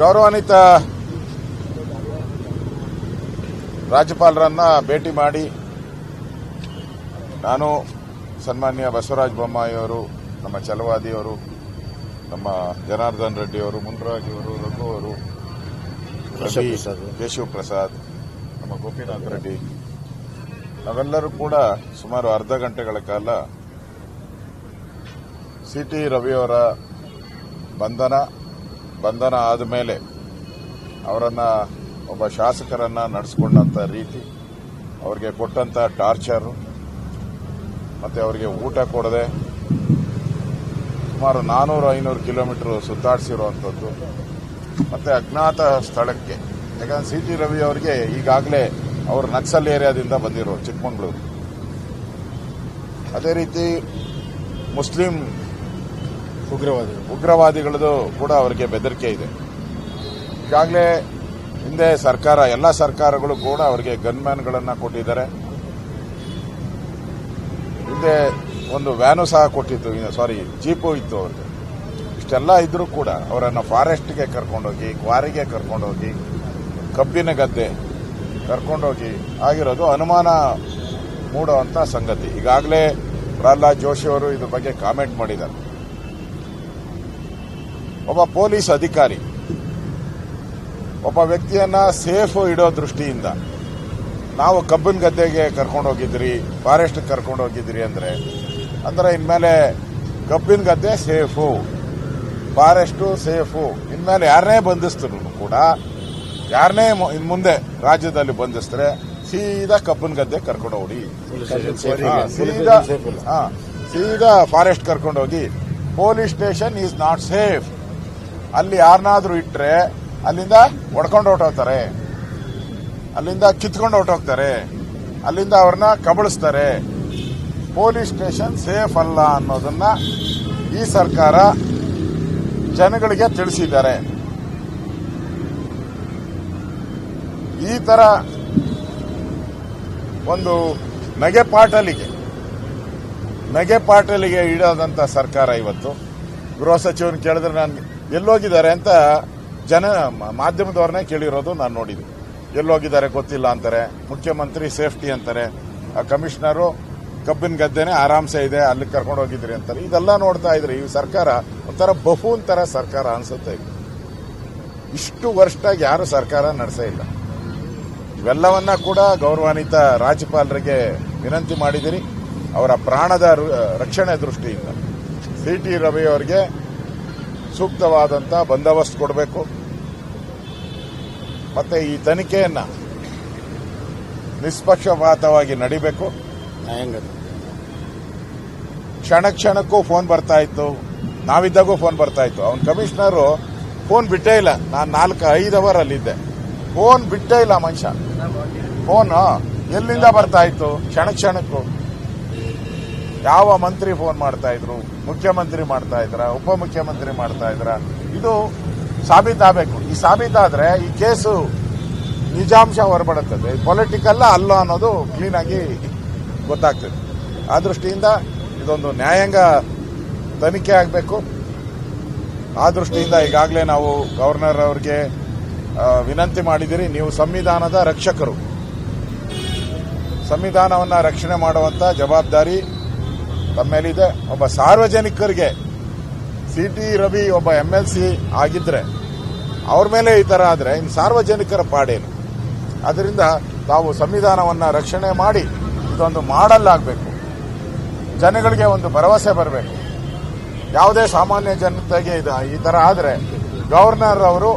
ಗೌರವಾನ್ವಿತ ರಾಜ್ಯಪಾಲರನ್ನ ಭೇಟಿ ಮಾಡಿ ನಾನು ಸನ್ಮಾನ್ಯ ಬಸವರಾಜ ಬೊಮ್ಮಾಯಿಯವರು, ನಮ್ಮ ಛಲವಾದಿಯವರು, ನಮ್ಮ ಜನಾರ್ದನ್ ರೆಡ್ಡಿಯವರು, ಮುನ್ರಾಜಿಯವರು, ರಘು ಅವರು, ಕೇಶವ ಪ್ರಸಾದ್, ನಮ್ಮ ಗೋಪಿನಾಥ್ ರೆಡ್ಡಿ, ನಾವೆಲ್ಲರೂ ಕೂಡ ಸುಮಾರು ಅರ್ಧ ಗಂಟೆಗಳ ಕಾಲ ಸಿಟಿ ರವಿಯವರ ಬಂಧನ ಆದ ಮೇಲೆ ಅವರನ್ನ ಒಬ್ಬ ಶಾಸಕರನ್ನ ನಡೆಸಿಕೊಂಡಂತ ರೀತಿ, ಅವರಿಗೆ ಕೊಟ್ಟಂತ ಟಾರ್ಚರ್, ಮತ್ತೆ ಅವರಿಗೆ ಊಟ ಕೊಡದೆ ಸುಮಾರು 400-500 ಕಿಲೋಮೀಟರ್ ಸುತ್ತಾಡಿಸಿರುವಂಥದ್ದು, ಮತ್ತೆ ಅಜ್ಞಾತ ಸ್ಥಳಕ್ಕೆ, ಯಾಕಂದ್ರೆ ಸಿಟಿ ರವಿ ಅವರಿಗೆ ಈಗಾಗಲೇ ಅವರು ನಕ್ಸಲ್ ಏರಿಯಾದಿಂದ ಬಂದಿರೋ ಚಿಕ್ಕಮಗಳೂರು. ಅದೇ ರೀತಿ ಮುಸ್ಲಿಂ ಉಗ್ರವಾದಿಗಳದು ಕೂಡ ಅವರಿಗೆ ಬೆದರಿಕೆ ಇದೆ. ಈಗಾಗಲೇ ಹಿಂದೆ ಎಲ್ಲ ಸರ್ಕಾರಗಳು ಕೂಡ ಅವರಿಗೆ ಗನ್ಮ್ಯಾನ್ಗಳನ್ನು ಕೊಟ್ಟಿದ್ದಾರೆ. ಹಿಂದೆ ಒಂದು ವ್ಯಾನು ಸಹ ಕೊಟ್ಟಿತ್ತು, ಜೀಪು ಇತ್ತು ಅವರಿಗೆ. ಇಷ್ಟೆಲ್ಲ ಇದ್ರೂ ಕೂಡ ಅವರನ್ನು ಫಾರೆಸ್ಟ್ಗೆ ಕರ್ಕೊಂಡೋಗಿ, ಕ್ವಾರಿಗೆ ಕರ್ಕೊಂಡೋಗಿ, ಕಬ್ಬಿನ ಗದ್ದೆ ಕರ್ಕೊಂಡೋಗಿ ಆಗಿರೋದು ಅನುಮಾನ ಮೂಡುವಂತ ಸಂಗತಿ. ಈಗಾಗಲೇ ಪ್ರಹ್ಲಾದ್ ಜೋಶಿ ಅವರು ಇದ್ರ ಬಗ್ಗೆ ಕಾಮೆಂಟ್ ಮಾಡಿದ್ದಾರೆ. ಒಬ್ಬ ಪೊಲೀಸ್ ಅಧಿಕಾರಿ ಒಬ್ಬ ವ್ಯಕ್ತಿಯನ್ನ ಸೇಫ್ ಇಡೋ ದೃಷ್ಟಿಯಿಂದ ನಾವು ಕಬ್ಬಿನ ಗದ್ದೆಗೆ ಕರ್ಕೊಂಡೋಗಿದ್ರಿ, ಫಾರೆಸ್ಟ್ ಕರ್ಕೊಂಡೋಗಿದ್ರಿ ಅಂದ್ರೆ ಇನ್ಮೇಲೆ ಕಬ್ಬಿನ ಗದ್ದೆ ಸೇಫು, ಫಾರೆಸ್ಟು ಸೇಫು. ಇನ್ಮೇಲೆ ಯಾರನ್ನೇ ಬಂಧಿಸಿದ್ರು ಕೂಡ, ಯಾರನ್ನೇ ಮುಂದೆ ರಾಜ್ಯದಲ್ಲಿ ಬಂಧಿಸಿದ್ರೆ ಸೀದಾ ಕಬ್ಬಿನ ಗದ್ದೆ ಕರ್ಕೊಂಡೋಗಿ, ಸೀದಾ ಫಾರೆಸ್ಟ್ ಕರ್ಕೊಂಡೋಗಿ, police station is not safe. ಅಲ್ಲಿ ಯಾರನ್ನಾದ್ರೂ ಇಟ್ರೆ ಅಲ್ಲಿಂದ ಹೊಡ್ಕೊಂಡು ಹೊರಟೋಗ್ತಾರೆ, ಅಲ್ಲಿಂದ ಕಿತ್ಕೊಂಡು ಹೊರಟೋಗ್ತಾರೆ, ಅಲ್ಲಿಂದ ಅವ್ರನ್ನ ಕಬಳಿಸ್ತಾರೆ. ಪೊಲೀಸ್ ಸ್ಟೇಷನ್ ಸೇಫ್ ಅಲ್ಲ ಅನ್ನೋದನ್ನ ಈ ಸರ್ಕಾರ ಜನಗಳಿಗೆ ತಿಳಿಸಿದ್ದಾರೆ. ಈ ತರ ಒಂದು ನಗೆಪಾಟಲಿಗೆ ಇಡೋದಂತ ಸರ್ಕಾರ ಇವತ್ತು. ಗೃಹ ಸಚಿವರನ್ನು ಕೇಳಿದ್ರೆ ನಾನು ಎಲ್ಲೋಗಿದ್ದಾರೆ ಅಂತ ಮಾಧ್ಯಮದವ್ರನ್ನೇ ಕೇಳಿರೋದು ನಾನು ನೋಡಿದ್ದೆ. ಎಲ್ಲೋಗಿದ್ದಾರೆ ಗೊತ್ತಿಲ್ಲ ಅಂತಾರೆ, ಮುಖ್ಯಮಂತ್ರಿ ಸೇಫ್ಟಿ ಅಂತಾರೆ, ಕಮಿಷನರು ಕಬ್ಬಿನ ಗದ್ದೆನೆ ಆರಾಮ್ಸೆ ಇದೆ ಅಲ್ಲಿ ಕರ್ಕೊಂಡು ಹೋಗಿದ್ರಿ ಅಂತಾರೆ. ಇದೆಲ್ಲ ನೋಡ್ತಾ ಇದ್ರೆ ಈ ಸರ್ಕಾರ ಒಂಥರ ಬಫೂನ್ ತರ ಸರ್ಕಾರ ಅನ್ಸುತ್ತೆ. ಇಷ್ಟು ವರ್ಷದಾಗಿ ಯಾರು ಸರ್ಕಾರ ನಡೆಸೇ ಇಲ್ಲ. ಇವೆಲ್ಲವನ್ನ ಕೂಡ ಗೌರವಾನ್ವಿತ ರಾಜ್ಯಪಾಲರಿಗೆ ವಿನಂತಿ ಮಾಡಿದಿರಿ. ಅವರ ಪ್ರಾಣದ ರಕ್ಷಣೆ ದೃಷ್ಟಿಯಿಂದ ಸಿಟಿ ರವಿ ಅವರಿಗೆ ಸೂಕ್ತವಾದಂತ ಬಂದೋಬಸ್ತ್ ಕೊಡಬೇಕು. ಮತ್ತೆ ಈ ತನಿಖೆಯನ್ನ ನಿಷ್ಪಕ್ಷಪಾತವಾಗಿ ನಡಿಬೇಕು. ಕ್ಷಣಕ್ಕೂ ಫೋನ್ ಬರ್ತಾ ಇತ್ತು, ನಾವಿದ್ದಾಗೂ ಫೋನ್ ಬರ್ತಾ ಇತ್ತು. ಅವನ್ ಕಮಿಷನರು ಫೋನ್ ಬಿಟ್ಟೇ ಇಲ್ಲ. ನಾನು 4-5 ಅವರ್ ಅಲ್ಲಿದ್ದೆ, ಫೋನ್ ಬಿಟ್ಟೇ ಇಲ್ಲ ಮನುಷ್ಯ. ಫೋನ್ ಎಲ್ಲಿಂದ ಬರ್ತಾ ಇತ್ತು ಕ್ಷಣಕ್ಕೂ. ಯಾವ ಮಂತ್ರಿ ಫೋನ್ ಮಾಡ್ತಾ ಇದ್ರು, ಮುಖ್ಯಮಂತ್ರಿ ಮಾಡ್ತಾ ಇದ್ರ, ಉಪಮುಖ್ಯಮಂತ್ರಿ ಮಾಡ್ತಾ ಇದ್ರ, ಇದು ಸಾಬೀತಾಗಬೇಕು. ಈ ಸಾಬೀತಾದ್ರೆ ಈ ಕೇಸು ನಿಜಾಂಶ ಹೊರಬಡುತ್ತದೆ, ಪೊಲಿಟಿಕಲ್ ಅಲ್ಲ ಅನ್ನೋದು ಕ್ಲೀನ್ ಆಗಿ ಗೊತ್ತಾಗ್ತದೆ. ಆ ದೃಷ್ಟಿಯಿಂದ ಇದೊಂದು ನ್ಯಾಯಾಂಗ ತನಿಖೆ ಆಗಬೇಕು. ಆ ದೃಷ್ಟಿಯಿಂದ ಈಗಾಗಲೇ ನಾವು ಗವರ್ನರ್ ಅವರಿಗೆ ವಿನಂತಿ ಮಾಡಿದಿರಿ. ನೀವು ಸಂವಿಧಾನದ ರಕ್ಷಕರು, ಸಂವಿಧಾನವನ್ನ ರಕ್ಷಣೆ ಮಾಡುವಂತ ಜವಾಬ್ದಾರಿ ತಮ್ಮ ಮೇಲಿದೆ. ಒಬ್ಬ ಸಾರ್ವಜನಿಕರಿಗೆ ಸಿಟಿ ರವಿ ಒಬ್ಬ MLC ಆಗಿದ್ರೆ ಅವ್ರ ಮೇಲೆ ಈ ತರ ಆದ್ರೆ ಇನ್ನು ಸಾರ್ವಜನಿಕರ ಪಾಡೇನು? ಅದರಿಂದ ತಾವು ಸಂವಿಧಾನವನ್ನ ರಕ್ಷಣೆ ಮಾಡಿ ಇದೊಂದು ಮಾಡೆಲ್ ಆಗಬೇಕು. ಜನಗಳಿಗೆ ಒಂದು ಭರವಸೆ ಬರಬೇಕು. ಯಾವುದೇ ಸಾಮಾನ್ಯ ಜನತೆಗೆ ಈ ತರ ಆದ್ರೆ ಗವರ್ನರ್ ಅವರು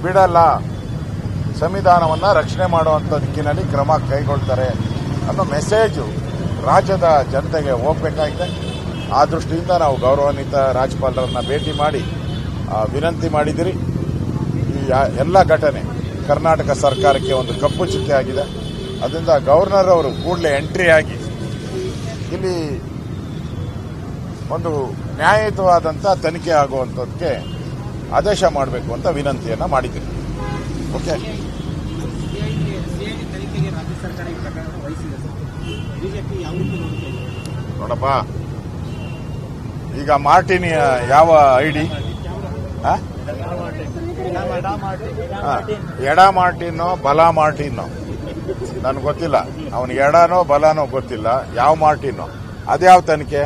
ಬಿಡಲ್ಲ, ಸಂವಿಧಾನವನ್ನ ರಕ್ಷಣೆ ಮಾಡುವಂತ ದಿಕ್ಕಿನಲ್ಲಿ ಕ್ರಮ ಕೈಗೊಳ್ತಾರೆ ಅನ್ನೋ ಮೆಸೇಜು ರಾಜ್ಯದ ಜನತೆಗೆ ಹೋಗಬೇಕಾಗಿದೆ. ಆ ದೃಷ್ಟಿಯಿಂದ ನಾವು ಗೌರವಾನ್ವಿತ ರಾಜ್ಯಪಾಲರನ್ನ ಭೇಟಿ ಮಾಡಿ ವಿನಂತಿ ಮಾಡಿದಿರಿ. ಈ ಎಲ್ಲ ಘಟನೆ ಕರ್ನಾಟಕ ಸರ್ಕಾರಕ್ಕೆ ಒಂದು ಕಪ್ಪು ಚುಕ್ಕೆ ಆಗಿದೆ. ಅದರಿಂದ ಗವರ್ನರ್ ಅವರು ಕೂಡಲೇ ಎಂಟ್ರಿ ಆಗಿ ಇಲ್ಲಿ ಒಂದು ನ್ಯಾಯಯುತವಾದಂಥ ತನಿಖೆ ಆಗುವಂಥದ್ದಕ್ಕೆ ಆದೇಶ ಮಾಡಬೇಕು ಅಂತ ವಿನಂತಿಯನ್ನ ಮಾಡಿದ್ದೀನಿ. ಓಕೆ, ನೋಡಪ್ಪ, ಈಗ ಮಾರ್ಟಿನ್ ಯಾವ ಐಡಿ ಎಡ ಮಾರ್ಟಿನೋ ಬಲ ಮಾರ್ಟಿನೋ ನನ್ಗೆ ಗೊತ್ತಿಲ್ಲ. ಅವನಿಗೆ ಎಡನೋ ಬಲನೋ ಗೊತ್ತಿಲ್ಲ. ಯಾವ ಮಾರ್ಟಿನೋ ಅದ್ಯಾವ ತನಿಖೆ?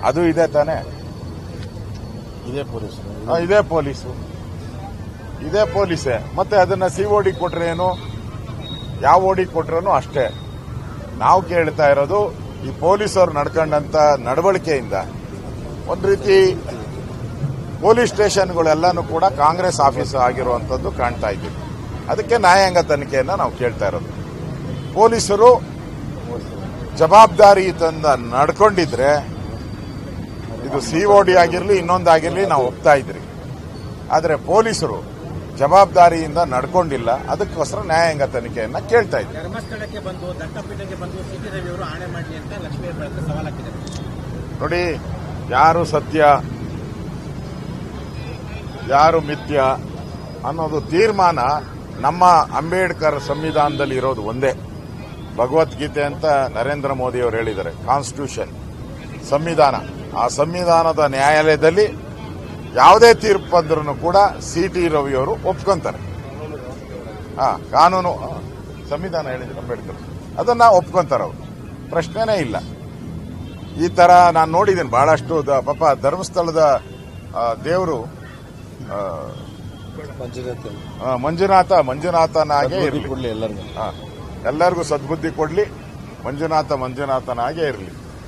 ಅದು ಇದೆ ತಾನೆ. ಇದೇ ಪೊಲೀಸೇ. ಮತ್ತೆ ಅದನ್ನ ಸಿಒಡಿ ಕೊಟ್ರೇನು, ಯಾವ ಓಡಿ ಕೊಟ್ರೇನು ಅಷ್ಟೇ. ನಾವು ಕೇಳ್ತಾ ಇರೋದು ಈ ಪೊಲೀಸರು ನಡ್ಕೊಂಡಂತ ನಡವಳಿಕೆಯಿಂದ ಒಂದು ರೀತಿ ಪೊಲೀಸ್ ಸ್ಟೇಷನ್ಗಳೆಲ್ಲಾನು ಕೂಡ ಕಾಂಗ್ರೆಸ್ ಆಫೀಸ್ ಆಗಿರುವಂತದ್ದು ಕಾಣ್ತಾ ಇದ್ದೀವಿ. ಅದಕ್ಕೆ ನ್ಯಾಯಾಂಗ ತನಿಖೆಯನ್ನ ನಾವು ಕೇಳ್ತಾ ಇರೋದು. ಪೊಲೀಸರು ಜವಾಬ್ದಾರಿಯಿಂದ ನಡ್ಕೊಂಡಿದ್ರೆ ಇದು ಸಿಒಡಿ ಆಗಿರ್ಲಿ ಇನ್ನೊಂದಾಗಿರ್ಲಿ ನಾವು ಒಪ್ತಾ ಇದ್ರಿ. ಆದರೆ ಪೊಲೀಸರು ಜವಾಬ್ದಾರಿಯಿಂದ ನಡ್ಕೊಂಡಿಲ್ಲ. ಅದಕ್ಕೋಸ್ಕರ ನ್ಯಾಯಾಂಗ ತನಿಖೆಯನ್ನ ಕೇಳ್ತಾ ಇದ್ವಿ. ಧರ್ಮಸ್ಥಳಕ್ಕೆ ಬಂದು ದತ್ತಪೀಠಕ್ಕೆ ಬಂದು ಸಿಟಿ ರವಿ ಅವರು ಆಣೆ ಮಾಡಲಿ ಅಂತ ಲಕ್ಷ್ಮೀ ಹೆಬ್ಬಾಳ್ಕರ್ ಸವಾಲ್ ಹಾಕಿದ್ದಾರೆ. ನೋಡಿ, ಯಾರು ಸತ್ಯ ಯಾರು ಮಿಥ್ಯ ಅನ್ನೋದು ತೀರ್ಮಾನ ನಮ್ಮ ಅಂಬೇಡ್ಕರ್ ಸಂವಿಧಾನದಲ್ಲಿ ಇರೋದು ಒಂದೇ. ಭಗವದ್ಗೀತೆ ಅಂತ ನರೇಂದ್ರ ಮೋದಿ ಅವರು ಹೇಳಿದ್ದಾರೆ. ಕಾನ್ಸ್ಟಿಟ್ಯೂಷನ್, ಸಂವಿಧಾನ. ಆ ಸಂವಿಧಾನದ ನ್ಯಾಯಾಲಯದಲ್ಲಿ ಯಾವುದೇ ತೀರ್ಪು ಬಂದ್ರೂ ಕೂಡ ಸಿಟಿ ರವಿಯವರು ಒಪ್ಕೊಂತಾರೆ. ಕಾನೂನು ಸಂವಿಧಾನ ಹೇಳಿದ್ರು ಅಂಬೇಡ್ಕರ್, ಅದನ್ನ ಒಪ್ಕೊಂತಾರೆ ಅವರು. ಪ್ರಶ್ನೆನೇ ಇಲ್ಲ. ಈ ತರ ನಾನು ನೋಡಿದ್ದೀನಿ ಬಹಳಷ್ಟು. ಪಾಪ ಧರ್ಮಸ್ಥಳದ ದೇವರು ಮಂಜುನಾಥನಾಗೆ ಇರಲಿ, ಎಲ್ಲರಿಗೂ ಸದ್ಬುದ್ಧಿ ಕೊಡ್ಲಿ, ಮಂಜುನಾಥನಾಗೇ ಇರಲಿ.